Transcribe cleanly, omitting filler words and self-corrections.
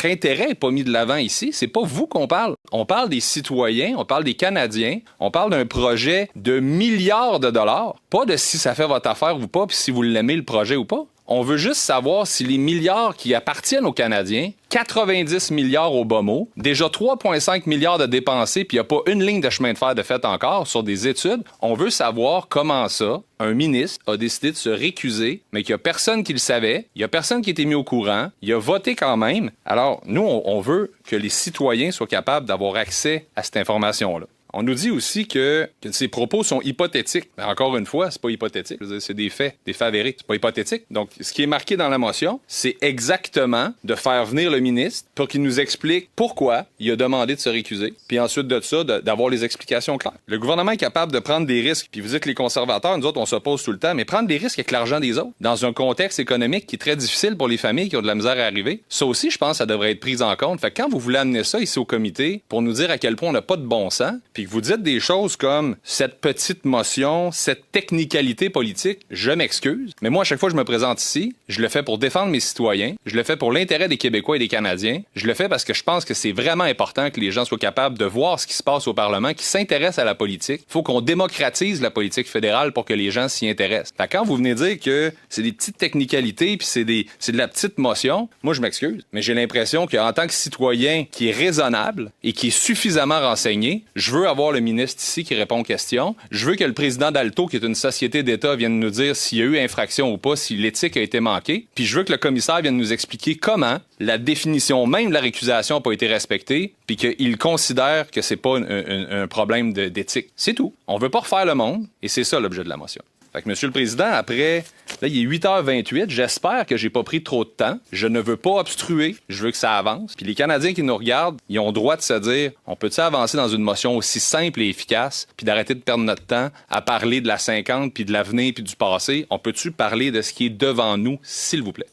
votre intérêt n'est pas mis de l'avant ici. C'est pas vous qu'on parle. On parle des citoyens, on parle des Canadiens, on parle d'un projet de milliards de dollars, pas de si ça fait votre affaire ou pas, puis si vous l'aimez le projet ou pas. On veut juste savoir si les milliards qui appartiennent aux Canadiens, 90 milliards au bas mot, déjà 3,5 milliards de dépensés, puis il n'y a pas une ligne de chemin de fer de fait encore sur des études. On veut savoir comment ça, un ministre a décidé de se récuser, mais qu'il n'y a personne qui le savait, il n'y a personne qui était mis au courant, il a voté quand même. Alors, nous, on veut que les citoyens soient capables d'avoir accès à cette information-là. On nous dit aussi que ces propos sont hypothétiques. Mais encore une fois, c'est pas hypothétique. Je veux dire, c'est des faits avérés. C'est pas hypothétique. Donc, ce qui est marqué dans la motion, c'est exactement de faire venir le ministre pour qu'il nous explique pourquoi il a demandé de se récuser. Puis ensuite de ça, d'avoir les explications claires. Le gouvernement est capable de prendre des risques. Puis vous dites que les conservateurs, nous autres, on s'oppose tout le temps, mais prendre des risques avec l'argent des autres, dans un contexte économique qui est très difficile pour les familles qui ont de la misère à arriver, ça aussi, je pense, ça devrait être pris en compte. Fait que quand vous voulez amener ça ici au comité pour nous dire à quel point on n'a pas de bon sens, puis que vous dites des choses comme cette petite motion, cette technicalité politique, je m'excuse. Mais moi, à chaque fois que je me présente ici, je le fais pour défendre mes citoyens, je le fais pour l'intérêt des Québécois et des Canadiens, je le fais parce que je pense que c'est vraiment important que les gens soient capables de voir ce qui se passe au Parlement, qui s'intéressent à la politique. Il faut qu'on démocratise la politique fédérale pour que les gens s'y intéressent. Fait que quand vous venez dire que c'est des petites technicalités puis c'est de la petite motion, moi, je m'excuse. Mais j'ai l'impression qu'en tant que citoyen qui est raisonnable et qui est suffisamment renseigné, je veux avoir le ministre ici qui répond aux questions. Je veux que le président d'Alto, qui est une société d'État, vienne nous dire s'il y a eu infraction ou pas, si l'éthique a été manquée. Puis je veux que le commissaire vienne nous expliquer comment la définition même de la récusation n'a pas été respectée, puis qu'il considère que c'est pas un problème d'éthique. C'est tout. On veut pas refaire le monde, et c'est ça l'objet de la motion. Fait que, Monsieur le Président, après, là, il est 8h28. J'espère que j'ai pas pris trop de temps. Je ne veux pas obstruer. Je veux que ça avance. Puis les Canadiens qui nous regardent, ils ont le droit de se dire, on peut-tu avancer dans une motion aussi simple et efficace, puis d'arrêter de perdre notre temps à parler de la 50, puis de l'avenir, puis du passé? On peut-tu parler de ce qui est devant nous, s'il vous plaît?